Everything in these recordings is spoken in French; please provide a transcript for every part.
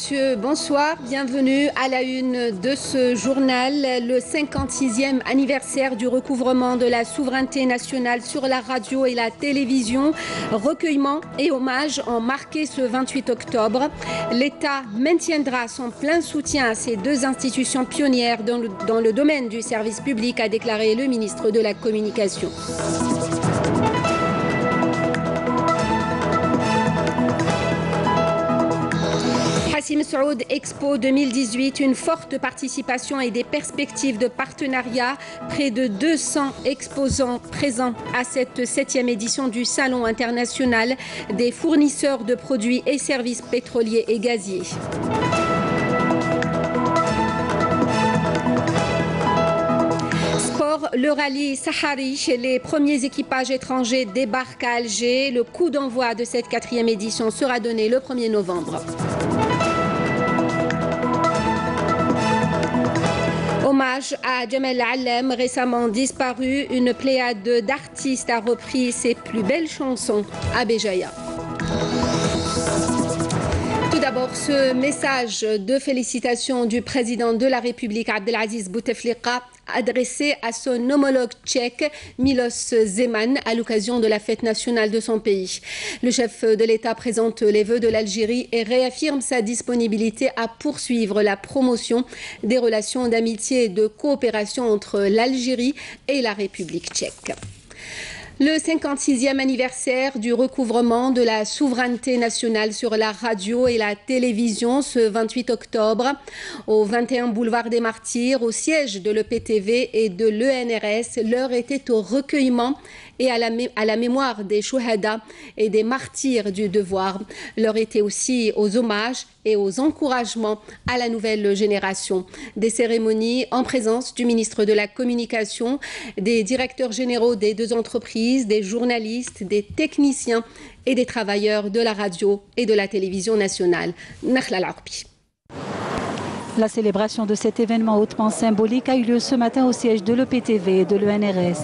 messieurs, bonsoir. Bienvenue à la une de ce journal. Le 56e anniversaire du recouvrement de la souveraineté nationale sur la radio et la télévision. Recueillement et hommage ont marqué ce 28 octobre. L'État maintiendra son plein soutien à ces deux institutions pionnières dans le domaine du service public, a déclaré le ministre de la Communication. Hassim Saoud Expo 2018, une forte participation et des perspectives de partenariat. Près de 200 exposants présents à cette 7e édition du Salon international des fournisseurs de produits et services pétroliers et gaziers. Le rallye Sahari chez les premiers équipages étrangers débarque à Alger. Le coup d'envoi de cette 4e édition sera donné le 1er novembre. Hommage à Jamel Allem, récemment disparu. Une pléiade d'artistes a repris ses plus belles chansons à Béjaïa. Tout d'abord, ce message de félicitations du président de la République, Abdelaziz Bouteflika, adressé à son homologue tchèque Miloš Zeman à l'occasion de la fête nationale de son pays. Le chef de l'État présente les vœux de l'Algérie et réaffirme sa disponibilité à poursuivre la promotion des relations d'amitié et de coopération entre l'Algérie et la République tchèque. Le 56e anniversaire du recouvrement de la souveraineté nationale sur la radio et la télévision ce 28 octobre au 21 boulevard des Martyrs, au siège de l'EPTV et de l'ENRS. L'heure était au recueillement et à la mémoire des chouhada et des martyrs du devoir. L'heure était aussi aux hommages et aux encouragements à la nouvelle génération. Des cérémonies en présence du ministre de la Communication, des directeurs généraux des deux entreprises, des journalistes, des techniciens et des travailleurs de la radio et de la télévision nationale. Nakhla Al-Arbi. La célébration de cet événement hautement symbolique a eu lieu ce matin au siège de l'EPTV et de l'ENRS.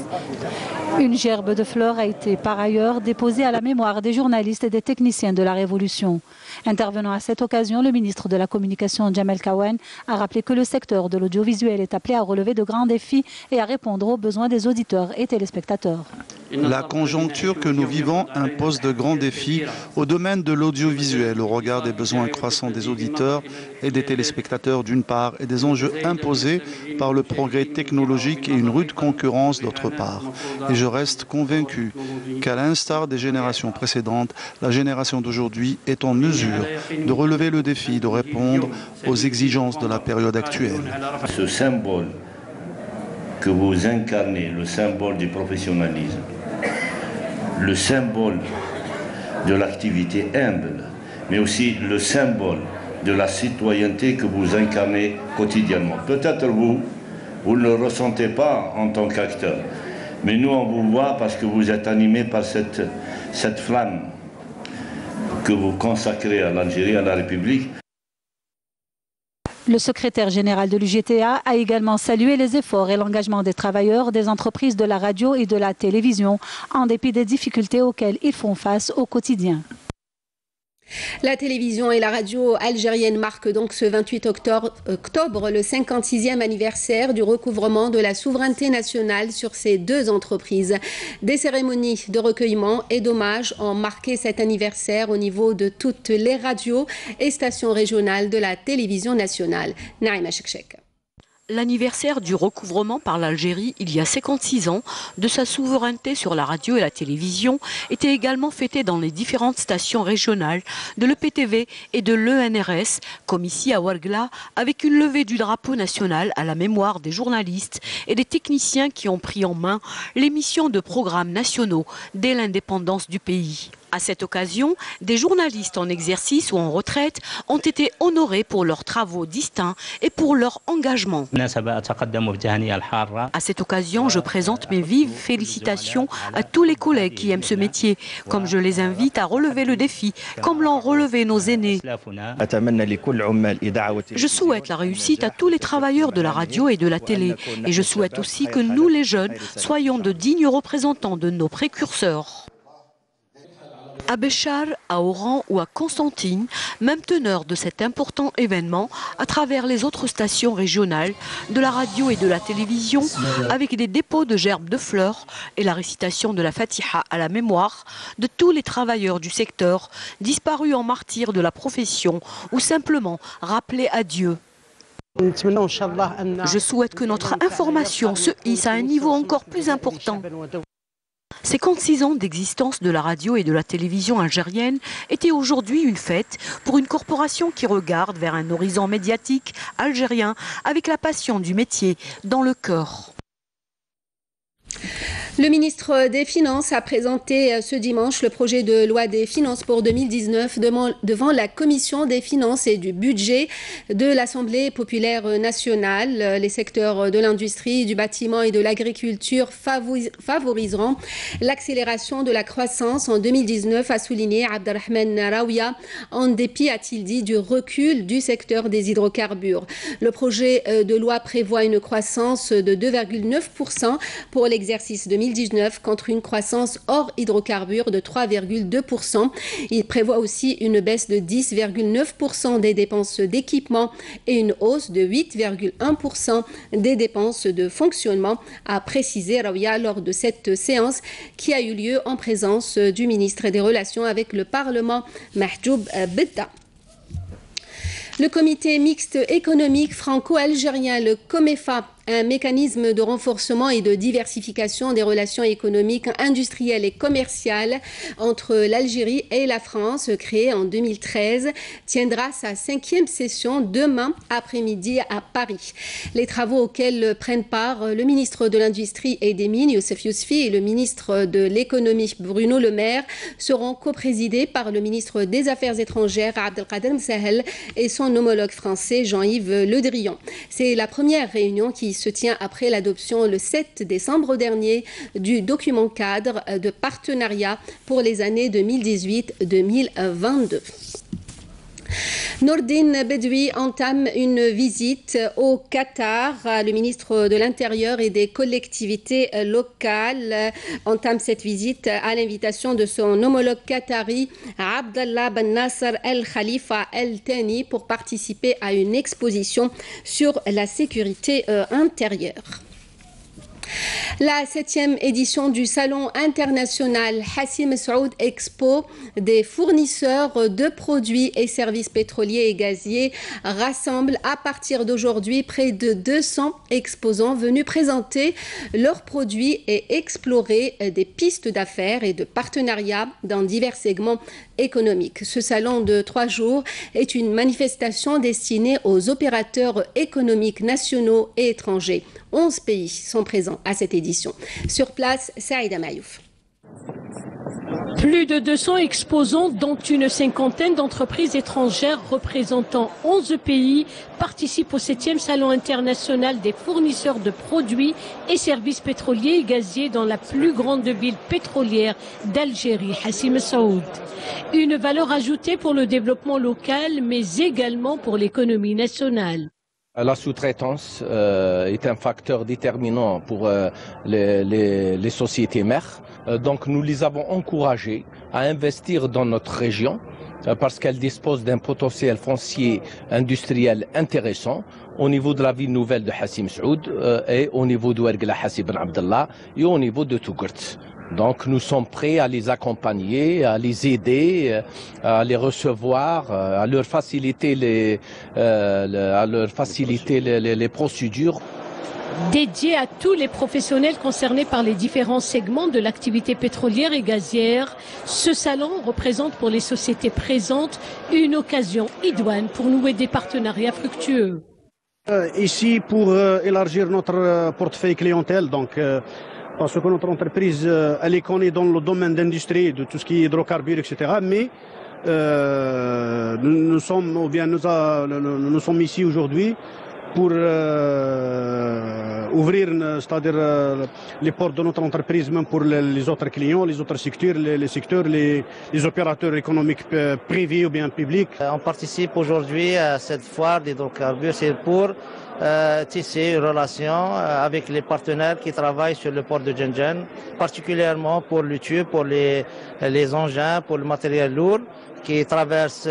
Une gerbe de fleurs a été par ailleurs déposée à la mémoire des journalistes et des techniciens de la Révolution. Intervenant à cette occasion, le ministre de la Communication, Jamel Kawan, a rappelé que le secteur de l'audiovisuel est appelé à relever de grands défis et à répondre aux besoins des auditeurs et téléspectateurs. La conjoncture que nous vivons impose de grands défis au domaine de l'audiovisuel, au regard des besoins croissants des auditeurs et des téléspectateurs d'une part, et des enjeux imposés par le progrès technologique et une rude concurrence d'autre part. Et je reste convaincu qu'à l'instar des générations précédentes, la génération d'aujourd'hui est en mesure de relever le défi, de répondre aux exigences de la période actuelle. Ce symbole que vous incarnez, le symbole du professionnalisme, le symbole de l'activité humble, mais aussi le symbole de la citoyenneté que vous incarnez quotidiennement. Peut-être vous ne le ressentez pas en tant qu'acteur, mais nous on vous voit parce que vous êtes animé par cette flamme que vous consacrez à l'Algérie, à la République. Le secrétaire général de l'UGTA a également salué les efforts et l'engagement des travailleurs des entreprises de la radio et de la télévision, en dépit des difficultés auxquelles ils font face au quotidien. La télévision et la radio algérienne marquent donc ce 28 octobre le 56e anniversaire du recouvrement de la souveraineté nationale sur ces deux entreprises. Des cérémonies de recueillement et d'hommage ont marqué cet anniversaire au niveau de toutes les radios et stations régionales de la télévision nationale. Naïma Chekchek. L'anniversaire du recouvrement par l'Algérie, il y a 56 ans, de sa souveraineté sur la radio et la télévision, était également fêté dans les différentes stations régionales de l'EPTV et de l'ENRS, comme ici à Ouargla, avec une levée du drapeau national à la mémoire des journalistes et des techniciens qui ont pris en main l'émission de programmes nationaux dès l'indépendance du pays. À cette occasion, des journalistes en exercice ou en retraite ont été honorés pour leurs travaux distincts et pour leur engagement. À cette occasion, je présente mes vives félicitations à tous les collègues qui aiment ce métier, comme je les invite à relever le défi, comme l'ont relevé nos aînés. Je souhaite la réussite à tous les travailleurs de la radio et de la télé, et je souhaite aussi que nous, les jeunes, soyons de dignes représentants de nos précurseurs. À Béchar, à Oran ou à Constantine, même teneur de cet important événement à travers les autres stations régionales de la radio et de la télévision, avec des dépôts de gerbes de fleurs et la récitation de la Fatiha à la mémoire de tous les travailleurs du secteur disparus en martyrs de la profession ou simplement rappelés à Dieu. Je souhaite que notre information se hisse à un niveau encore plus important. 56 ans d'existence de la radio et de la télévision algérienne étaient aujourd'hui une fête pour une corporation qui regarde vers un horizon médiatique algérien avec la passion du métier dans le cœur. Le ministre des Finances a présenté ce dimanche le projet de loi des finances pour 2019 devant la Commission des finances et du budget de l'Assemblée populaire nationale. Les secteurs de l'industrie, du bâtiment et de l'agriculture favoriseront l'accélération de la croissance en 2019, a souligné Abdelrahman Raouia, en dépit, a-t-il dit, du recul du secteur des hydrocarbures. Le projet de loi prévoit une croissance de 2,9% pour l'exercice 2019 contre une croissance hors hydrocarbures de 3,2%. Il prévoit aussi une baisse de 10,9% des dépenses d'équipement et une hausse de 8,1% des dépenses de fonctionnement, a précisé Raouia lors de cette séance qui a eu lieu en présence du ministre des Relations avec le Parlement, Mahjoub Bedda. Le comité mixte économique franco-algérien, le COMEFA, un mécanisme de renforcement et de diversification des relations économiques, industrielles et commerciales entre l'Algérie et la France, créé en 2013, tiendra sa 5e session demain après-midi à Paris. Les travaux auxquels prennent part le ministre de l'Industrie et des Mines, Youssef Yousfi, et le ministre de l'Économie, Bruno Le Maire, seront coprésidés par le ministre des Affaires étrangères, Abdelkader Msahel, et son homologue français, Jean-Yves Le Drian. C'est la première réunion qui se tient après l'adoption le 7 décembre dernier du document cadre de partenariat pour les années 2018-2022. Nordine Bedoui entame une visite au Qatar. Le ministre de l'Intérieur et des collectivités locales entame cette visite à l'invitation de son homologue qatari Abdallah Ben Nasser El Khalifa El Thani pour participer à une exposition sur la sécurité intérieure. La 7e édition du Salon international Hassim Saoud Expo des fournisseurs de produits et services pétroliers et gaziers rassemble à partir d'aujourd'hui près de 200 exposants venus présenter leurs produits et explorer des pistes d'affaires et de partenariats dans divers segments économiques. Ce salon de 3 jours est une manifestation destinée aux opérateurs économiques nationaux et étrangers. 11 pays sont présents à cette édition. Sur place, Saïda Mayouf. Plus de 200 exposants, dont une 50aine d'entreprises étrangères représentant 11 pays, participent au 7e Salon international des fournisseurs de produits et services pétroliers et gaziers dans la plus grande ville pétrolière d'Algérie, Hassim Saoud. Une valeur ajoutée pour le développement local, mais également pour l'économie nationale. La sous-traitance est un facteur déterminant pour les sociétés mères. Donc nous les avons encouragés à investir dans notre région parce qu'elle dispose d'un potentiel foncier industriel intéressant au niveau de la ville nouvelle de Hassim Saoud et au niveau de Ouergla Hassi Ben Abdallah et au niveau de Tougurt. Donc nous sommes prêts à les accompagner, à les aider, à les recevoir, à leur faciliter les procédures. Dédié à tous les professionnels concernés par les différents segments de l'activité pétrolière et gazière, ce salon représente pour les sociétés présentes une occasion idoine pour nouer des partenariats fructueux. Ici pour élargir notre portefeuille clientèle, donc parce que notre entreprise, elle est connue dans le domaine d'industrie, de tout ce qui est hydrocarbures, etc. Mais nous sommes ici aujourd'hui pour ouvrir, c'est-à-dire les portes de notre entreprise, même pour les autres clients, les autres secteurs, les opérateurs économiques privés ou bien publics. On participe aujourd'hui à cette foire d'hydrocarbures, c'est pour tisser une relation avec les partenaires qui travaillent sur le port de Zhenjiang, particulièrement pour le tube, pour les engins, pour le matériel lourd qui traverse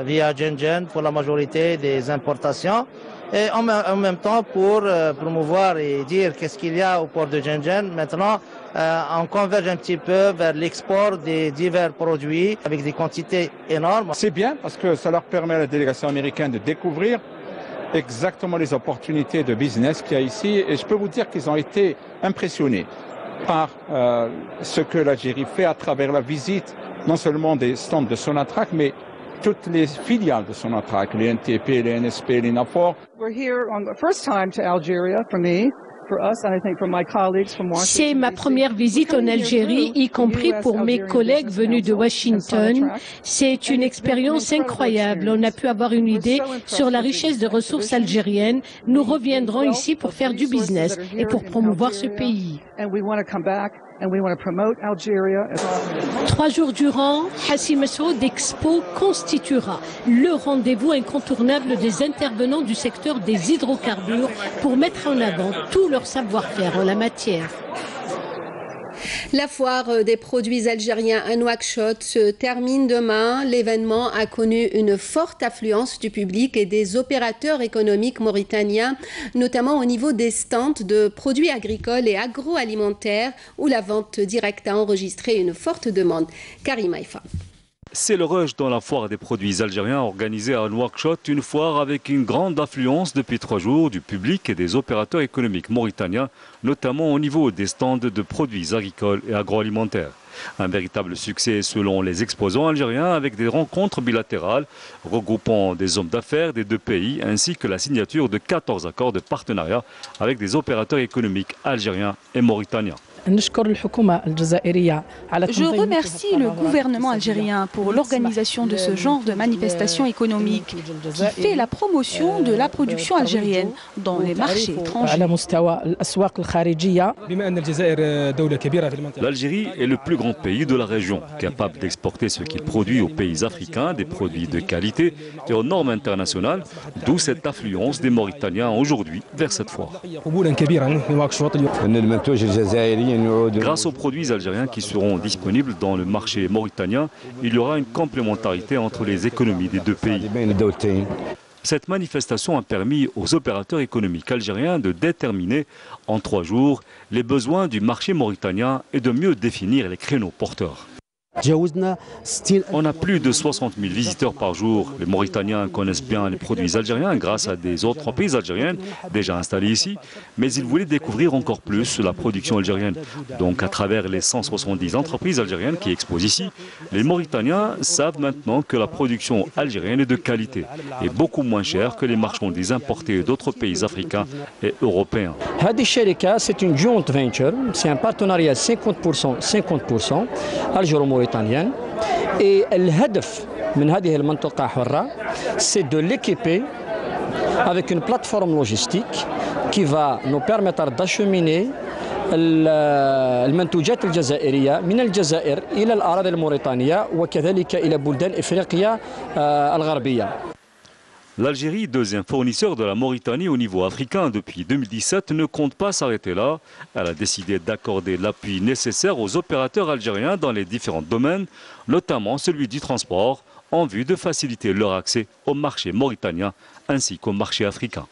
via Zhenjiang pour la majorité des importations. Et en même temps pour promouvoir et dire qu'est-ce qu'il y a au port de Zhenjiang. Maintenant, on converge un petit peu vers l'export des divers produits avec des quantités énormes. C'est bien parce que ça leur permet à la délégation américaine de découvrir exactement les opportunités de business qu'il y a ici. Et je peux vous dire qu'ils ont été impressionnés par ce que l'Algérie fait à travers la visite non seulement des stands de Sonatrach, mais toutes les filiales de Sonatrach, les NTP, les NSP, les NAFOR. C'est ma première visite en Algérie, y compris pour mes collègues venus de Washington. C'est une expérience incroyable. On a pu avoir une idée sur la richesse de ressources algériennes. Nous reviendrons ici pour faire du business et pour promouvoir ce pays. 3 jours durant, Hassi Messoud Expo constituera le rendez-vous incontournable des intervenants du secteur des hydrocarbures pour mettre en avant tout leur savoir-faire en la matière. La foire des produits algériens à Nouakchott se termine demain. L'événement a connu une forte affluence du public et des opérateurs économiques mauritaniens, notamment au niveau des stands de produits agricoles et agroalimentaires où la vente directe a enregistré une forte demande. Karim Haïfa. C'est le rush dans la foire des produits algériens organisée à Nouakchott, une foire avec une grande affluence depuis 3 jours du public et des opérateurs économiques mauritaniens, notamment au niveau des stands de produits agricoles et agroalimentaires. Un véritable succès selon les exposants algériens avec des rencontres bilatérales regroupant des hommes d'affaires des 2 pays ainsi que la signature de 14 accords de partenariat avec des opérateurs économiques algériens et mauritaniens. Je remercie le gouvernement algérien pour l'organisation de ce genre de manifestation économique qui fait la promotion de la production algérienne dans les marchés étrangers. L'Algérie est le plus grand pays de la région, capable d'exporter ce qu'il produit aux pays africains, des produits de qualité et aux normes internationales, d'où cette affluence des Mauritaniens aujourd'hui vers cette foire. Grâce aux produits algériens qui seront disponibles dans le marché mauritanien, il y aura une complémentarité entre les économies des 2 pays. Cette manifestation a permis aux opérateurs économiques algériens de déterminer en 3 jours les besoins du marché mauritanien et de mieux définir les créneaux porteurs. On a plus de 60 000 visiteurs par jour. Les Mauritaniens connaissent bien les produits algériens grâce à des entreprises algériennes déjà installées ici, mais ils voulaient découvrir encore plus la production algérienne. Donc à travers les 170 entreprises algériennes qui exposent ici, les Mauritaniens savent maintenant que la production algérienne est de qualité et beaucoup moins chère que les marchandises importées d'autres pays africains et européens. C'est une joint venture, c'est un partenariat 50% algéro-mauritanien. Et الهدف من هذه المنطقة حرة c'est de l'équiper avec une plateforme logistique qui va nous permettre d'acheminer المنتوجات الجزائرية من الجزائر إلى الأراضي الموريتانية وكذلك إلى بلدان إفريقيا الغربية. L'Algérie, deuxième fournisseur de la Mauritanie au niveau africain depuis 2017, ne compte pas s'arrêter là. Elle a décidé d'accorder l'appui nécessaire aux opérateurs algériens dans les différents domaines, notamment celui du transport, en vue de faciliter leur accès au marché mauritanien ainsi qu'au marché africain.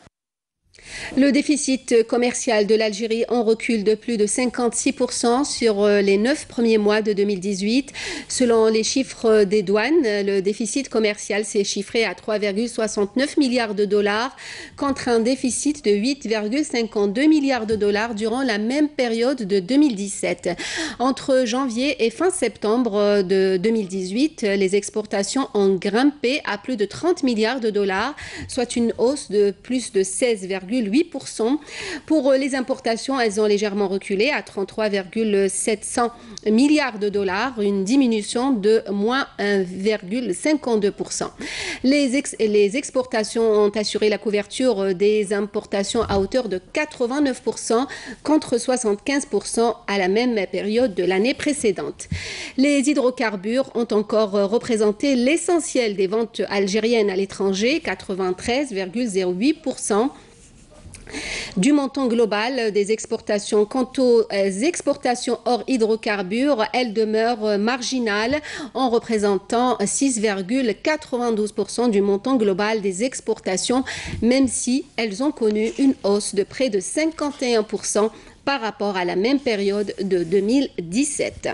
Le déficit commercial de l'Algérie en recule de plus de 56% sur les 9 premiers mois de 2018. Selon les chiffres des douanes, le déficit commercial s'est chiffré à 3,69 milliards de dollars contre un déficit de 8,52 milliards de dollars durant la même période de 2017. Entre janvier et fin septembre de 2018, les exportations ont grimpé à plus de 30 milliards de dollars, soit une hausse de plus de 16,8%. Pour les importations, elles ont légèrement reculé à 33,700 milliards de dollars, une diminution de moins 1,52%. Les exportations ont assuré la couverture des importations à hauteur de 89% contre 75% à la même période de l'année précédente. Les hydrocarbures ont encore représenté l'essentiel des ventes algériennes à l'étranger, 93,08%. du montant global des exportations. Quant aux exportations hors hydrocarbures, elles demeurent marginales en représentant 6,92% du montant global des exportations, même si elles ont connu une hausse de près de 51% par rapport à la même période de 2017.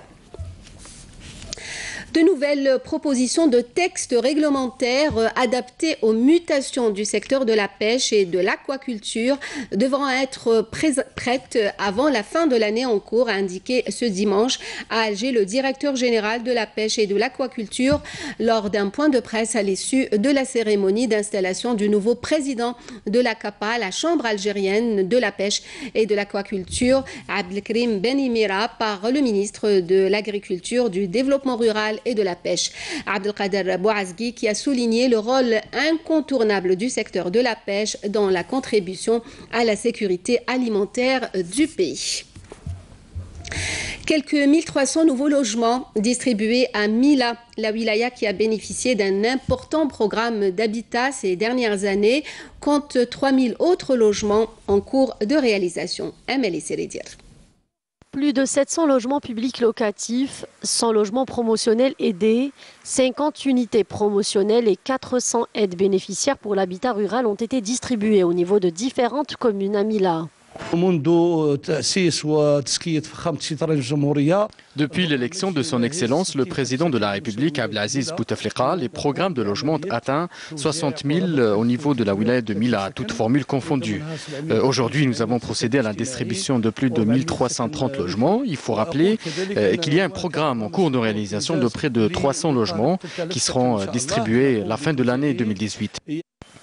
De nouvelles propositions de textes réglementaires adaptés aux mutations du secteur de la pêche et de l'aquaculture devront être prêtes avant la fin de l'année en cours, a indiqué ce dimanche à Alger le directeur général de la pêche et de l'aquaculture lors d'un point de presse à l'issue de la cérémonie d'installation du nouveau président de la CAPA, la Chambre algérienne de la pêche et de l'aquaculture, Abdelkrim Benimira, par le ministre de l'Agriculture, du Développement rural et de la pêche, Abdelkader Bouazghi, qui a souligné le rôle incontournable du secteur de la pêche dans la contribution à la sécurité alimentaire du pays. Quelques 1300 nouveaux logements distribués à Mila, la wilaya qui a bénéficié d'un important programme d'habitat ces dernières années, compte 3000 autres logements en cours de réalisation. Amélie Seridir. Plus de 700 logements publics locatifs, 100 logements promotionnels aidés, 50 unités promotionnelles et 400 aides bénéficiaires pour l'habitat rural ont été distribués au niveau de différentes communes à Mila. Depuis l'élection de son Excellence, le président de la République, Abdelaziz Bouteflika, les programmes de logement ont atteint 60 000 au niveau de la wilaya de Mila, toutes formules confondues. Aujourd'hui, nous avons procédé à la distribution de plus de 1330 logements. Il faut rappeler qu'il y a un programme en cours de réalisation de près de 300 logements qui seront distribués à la fin de l'année 2018.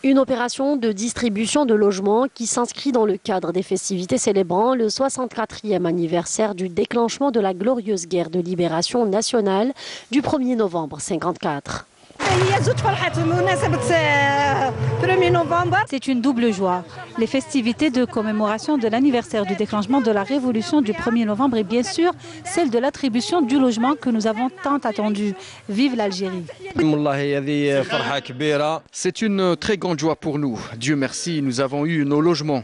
Une opération de distribution de logements qui s'inscrit dans le cadre des festivités célébrant le 64e anniversaire du déclenchement de la glorieuse guerre de libération nationale du 1er novembre 1954. C'est une double joie. Les festivités de commémoration de l'anniversaire du déclenchement de la révolution du 1er novembre et bien sûr celle de l'attribution du logement que nous avons tant attendu. Vive l'Algérie! C'est une très grande joie pour nous. Dieu merci, nous avons eu nos logements.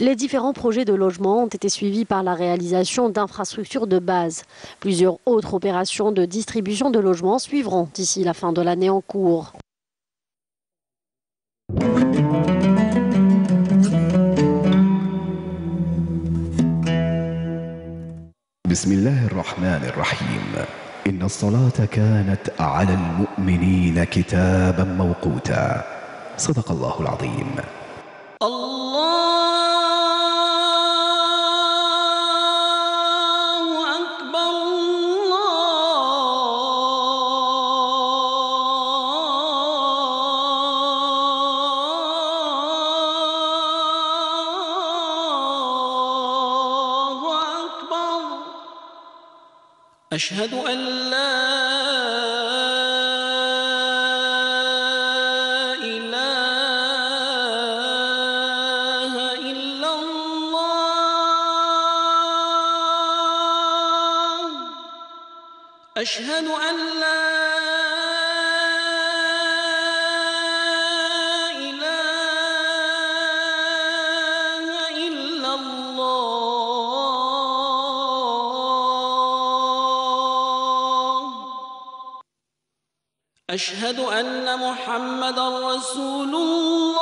Les différents projets de logement ont été suivis par la réalisation d'infrastructures de base. Plusieurs autres opérations de distribution de logements suivront d'ici la fin de l'année en cours. بسم الله الرحمن الرحيم إن الصلاة كانت على المؤمنين كتابا موقوتا صدق الله العظيم. أشهد أن لا إله إلا الله أشهد أن لا أشهد أن محمدًا رسول الله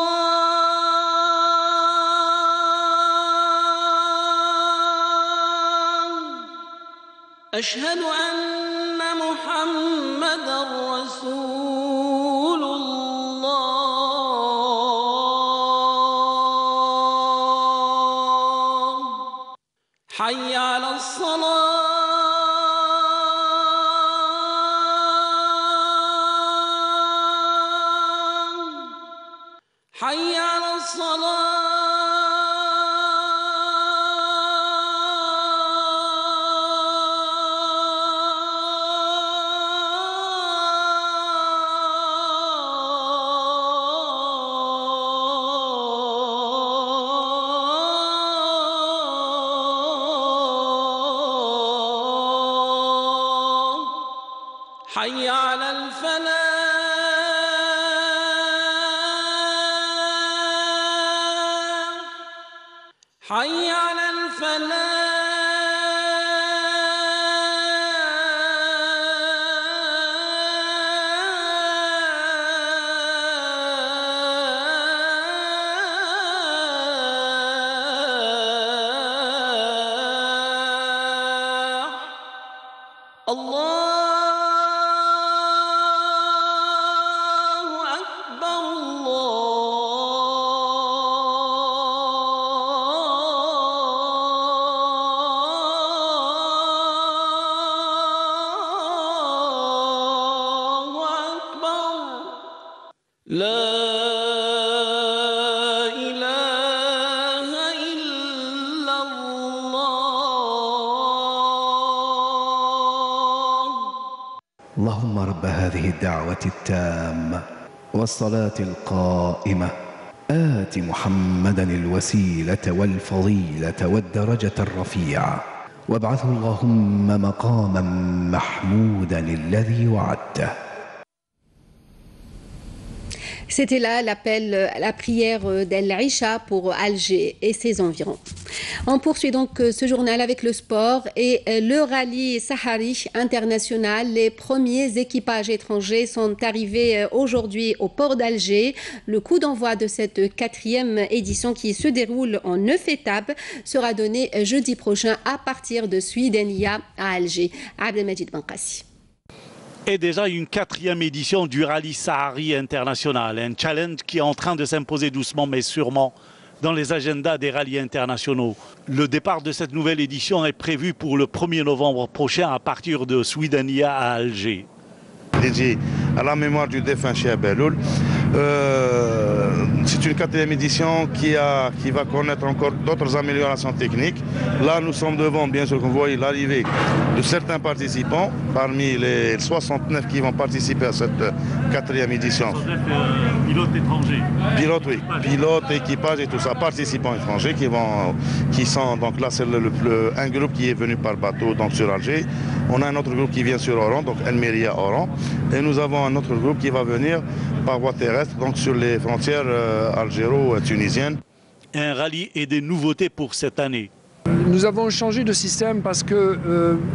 أشهد أن محمدًا رسول الله حي على الصلاة حي على الصلاة حي على الفلاح حي على الفلاح الله أكبر الله أكبر لا إله إلا الله اللهم رب هذه الدعوة التامة والصلاة القائمة آت محمدا الوسيلة والفضيلة والدرجة الرفيعة وابعثه اللهم مقاما محمودا الذي وعدته. C'était là l'appel à la prière d'El-Isha pour Alger et ses environs. On poursuit donc ce journal avec le sport et le rallye Sahari international. Les premiers équipages étrangers sont arrivés aujourd'hui au port d'Alger. Le coup d'envoi de cette 4e édition qui se déroule en 9 étapes sera donné jeudi prochain à partir de Suidania à Alger. Abdelmajid Bankassi. Et déjà une 4e édition du rallye Sahari international, un challenge qui est en train de s'imposer doucement mais sûrement dans les agendas des rallyes internationaux. Le départ de cette nouvelle édition est prévu pour le 1er novembre prochain à partir de Suidania à Alger. Dédié à la mémoire du défunt Cheikh Belloul. C'est une 4e édition qui va connaître encore d'autres améliorations techniques. Là, nous sommes devant, bien sûr, qu'on voit l'arrivée de certains participants, parmi les 69 qui vont participer à cette 4e édition. Pilotes étrangers. Pilotes, oui. Pilotes, équipages et tout ça, participants étrangers qui sont donc là, c'est un groupe qui est venu par bateau donc sur Alger. On a un autre groupe qui vient sur Oran, donc Elmeria Oran. Et nous avons un autre groupe qui va venir par voie terrestre, donc sur les frontières algéro-tunisiennes. Un rallye et des nouveautés pour cette année. Nous avons changé de système parce que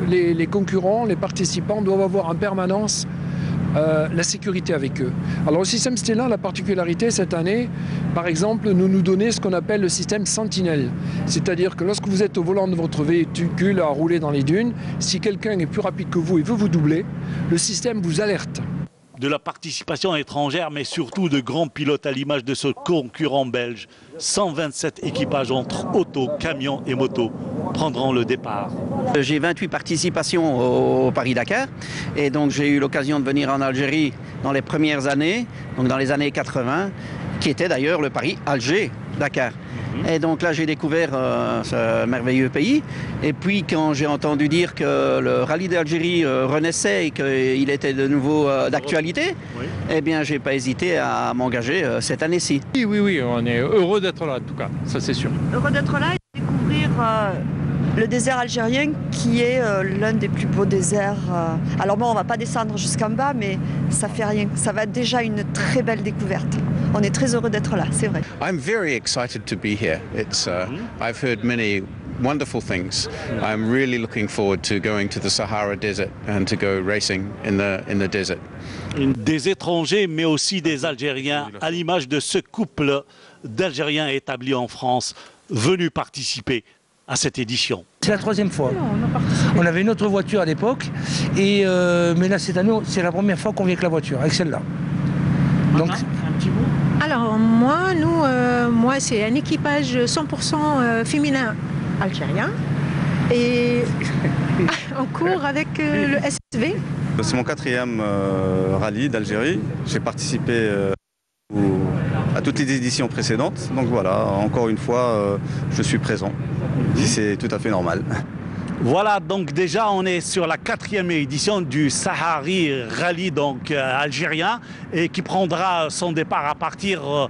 les concurrents, les participants doivent avoir en permanence la sécurité avec eux. Alors le système Stellar, la particularité cette année, par exemple, nous donnons ce qu'on appelle le système Sentinelle. C'est-à-dire que lorsque vous êtes au volant de votre véhicule à rouler dans les dunes, si quelqu'un est plus rapide que vous et veut vous doubler, le système vous alerte. De la participation étrangère, mais surtout de grands pilotes à l'image de ce concurrent belge. 127 équipages entre autos, camions et motos prendront le départ. J'ai 28 participations au Paris-Dakar et donc j'ai eu l'occasion de venir en Algérie dans les premières années, donc dans les années 80, qui était d'ailleurs le Paris-Alger-Dakar. Et donc là, j'ai découvert ce merveilleux pays. Et puis, quand j'ai entendu dire que le rallye d'Algérie renaissait et qu'il était de nouveau d'actualité, eh bien, j'ai pas hésité à m'engager cette année-ci. Oui, on est heureux d'être là, en tout cas, ça c'est sûr. Heureux d'être là et de découvrir le désert algérien qui est l'un des plus beaux déserts. Alors bon, on va pas descendre jusqu'en bas, mais ça fait rien. Ça va être déjà une très belle découverte. On est très heureux d'être là, c'est vrai. I'm very excited to be here. I've heard many wonderful things. I'm really looking forward to going to the Sahara Desert and to go racing in the desert. Des étrangers, mais aussi des Algériens, à l'image de ce couple d'Algériens établis en France, venus participer à cette édition. C'est la 3e fois. On avait une autre voiture à l'époque, mais là cette année, c'est la première fois qu'on vient avec la voiture, avec celle-là. Donc, alors moi c'est un équipage 100% féminin algérien et on court avec le SV. C'est mon 4e rallye d'Algérie. J'ai participé à toutes les éditions précédentes. Donc voilà, encore une fois, je suis présent. C'est tout à fait normal. Voilà, donc déjà on est sur la 4e édition du Sahari Rallye donc algérien et qui prendra son départ à partir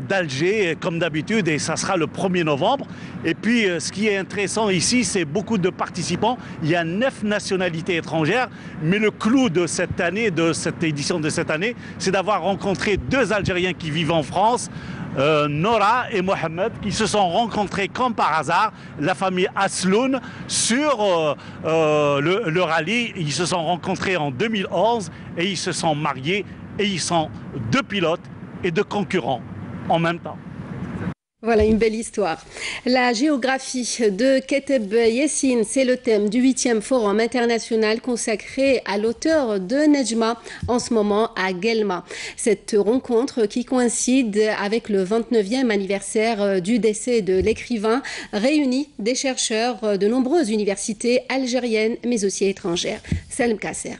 d'Alger comme d'habitude et ça sera le 1er novembre. Et puis ce qui est intéressant ici, c'est beaucoup de participants. Il y a 9 nationalités étrangères, mais le clou de cette année, de cette édition de cette année, c'est d'avoir rencontré 2 Algériens qui vivent en France. Nora et Mohamed qui se sont rencontrés comme par hasard, la famille Asloun, sur le rallye. Ils se sont rencontrés en 2011 et ils se sont mariés et ils sont deux pilotes et deux concurrents en même temps. Voilà une belle histoire. La géographie de Keteb Yassine, c'est le thème du 8e forum international consacré à l'auteur de Nejma en ce moment à Guelma. Cette rencontre qui coïncide avec le 29e anniversaire du décès de l'écrivain réunit des chercheurs de nombreuses universités algériennes mais aussi étrangères. Salem Kasser.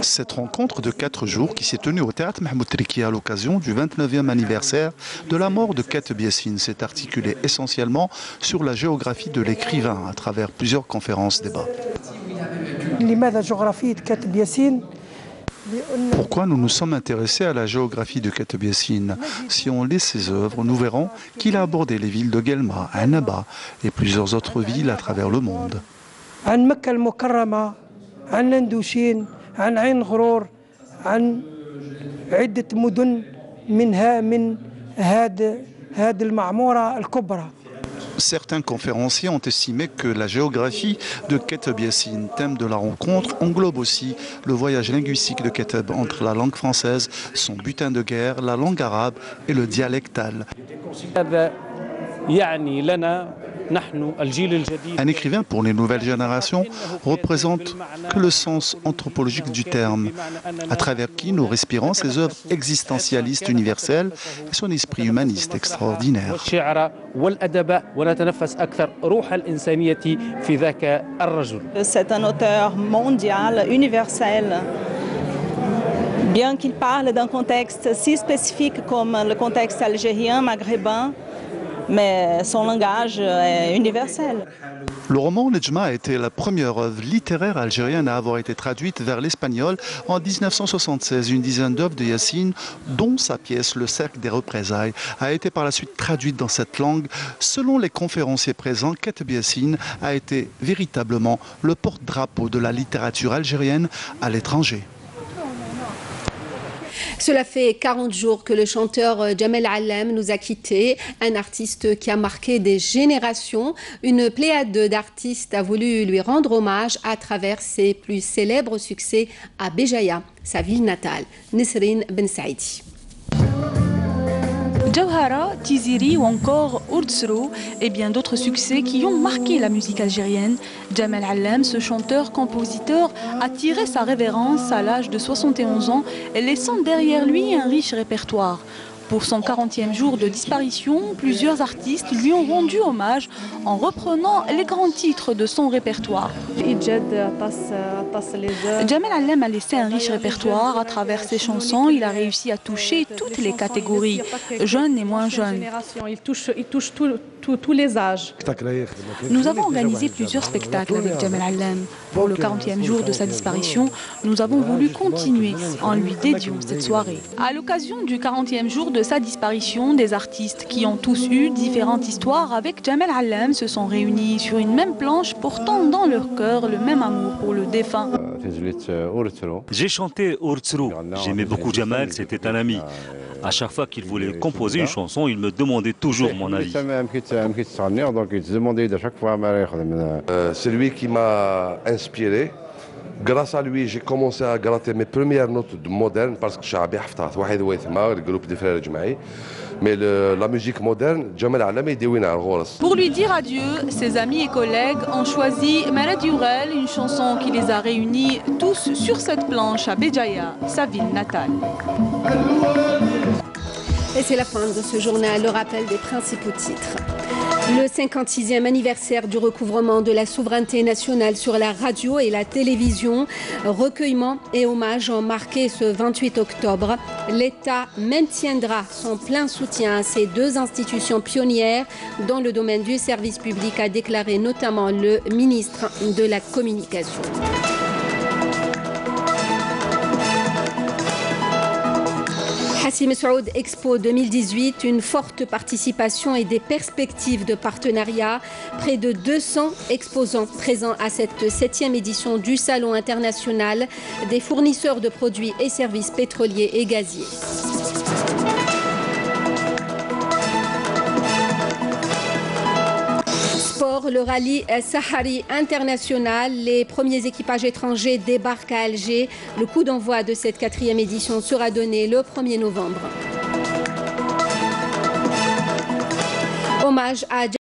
Cette rencontre de 4 jours qui s'est tenue au théâtre Mahmoud Triki à l'occasion du 29e anniversaire de la mort de Keteb Yassine s'est articulée essentiellement sur la géographie de l'écrivain à travers plusieurs conférences débats. Pourquoi nous nous sommes intéressés à la géographie de Keteb Yassine? Si on lit ses œuvres, nous verrons qu'il a abordé les villes de Guelma, Annaba et plusieurs autres villes à travers le monde. عن ندوشين عن عين غرور عن عدة مدن منها من هذه المعمورة الكبرى. Certains conférenciers ont estimé que la géographie de Keteb Yassine, thème de la rencontre, englobe aussi le voyage linguistique de Keteb entre la langue française, son butin de guerre, la langue arabe et le dialectal. Un écrivain pour les nouvelles générations représente que le sens anthropologique du terme, à travers qui nous respirons ses œuvres existentialistes universelles et son esprit humaniste extraordinaire. C'est un auteur mondial, universel. Bien qu'il parle d'un contexte si spécifique comme le contexte algérien, maghrébin, mais son langage est universel. Le roman Nejma a été la première œuvre littéraire algérienne à avoir été traduite vers l'espagnol en 1976. Une dizaine d'œuvres de Yassine, dont sa pièce Le Cercle des représailles, a été par la suite traduite dans cette langue. Selon les conférenciers présents, Keteb Yassine a été véritablement le porte-drapeau de la littérature algérienne à l'étranger. Cela fait 40 jours que le chanteur Jamel Allem nous a quittés, un artiste qui a marqué des générations. Une pléiade d'artistes a voulu lui rendre hommage à travers ses plus célèbres succès à Béjaïa, sa ville natale. Nesrine Ben Saïdi. Jawhara, Tiziri ou encore Urdsro et bien d'autres succès qui ont marqué la musique algérienne. Jamel Allem, ce chanteur-compositeur, a tiré sa révérence à l'âge de 71 ans, laissant derrière lui un riche répertoire. Pour son 40e jour de disparition, plusieurs artistes lui ont rendu hommage en reprenant les grands titres de son répertoire. Jamel Allem a laissé un riche répertoire. À travers ses chansons, il a réussi à toucher toutes les catégories, jeunes et moins jeunes. Il touche tous les âges. Nous avons organisé plusieurs spectacles avec Jamel Allem. Pour le 40e jour de sa disparition, nous avons voulu continuer en lui dédiant cette soirée. À l'occasion du 40e jour de sa disparition, des artistes qui ont tous eu différentes histoires avec Jamel Allem se sont réunis sur une même planche, portant dans leur cœur le même amour pour le défunt. J'ai chanté Urdsro. J'aimais beaucoup Jamel, c'était un ami. À chaque fois qu'il voulait composer une chanson, il me demandait toujours mon avis. C'est lui qui m'a inspiré. Grâce à lui, j'ai commencé à gratter mes premières notes modernes parce que Shabi Haftat, le groupe des frères Jmaï. Mais la musique moderne, Jamel Allem est déwina. Pour lui dire adieu, ses amis et collègues ont choisi Malad Yourel, une chanson qui les a réunis tous sur cette planche à Béjaïa, sa ville natale. Et c'est la fin de ce journal, le rappel des principaux titres. Le 56e anniversaire du recouvrement de la souveraineté nationale sur la radio et la télévision. Recueillement et hommage ont marqué ce 28 octobre. L'État maintiendra son plein soutien à ces deux institutions pionnières dans le domaine du service public, a déclaré notamment le ministre de la Communication. Hassi Messoud Expo 2018, une forte participation et des perspectives de partenariat. Près de 200 exposants présents à cette 7e édition du Salon international des fournisseurs de produits et services pétroliers et gaziers. d'abord, le rallye Sahari international. Les premiers équipages étrangers débarquent à Alger. Le coup d'envoi de cette 4e édition sera donné le 1er novembre. Hommage à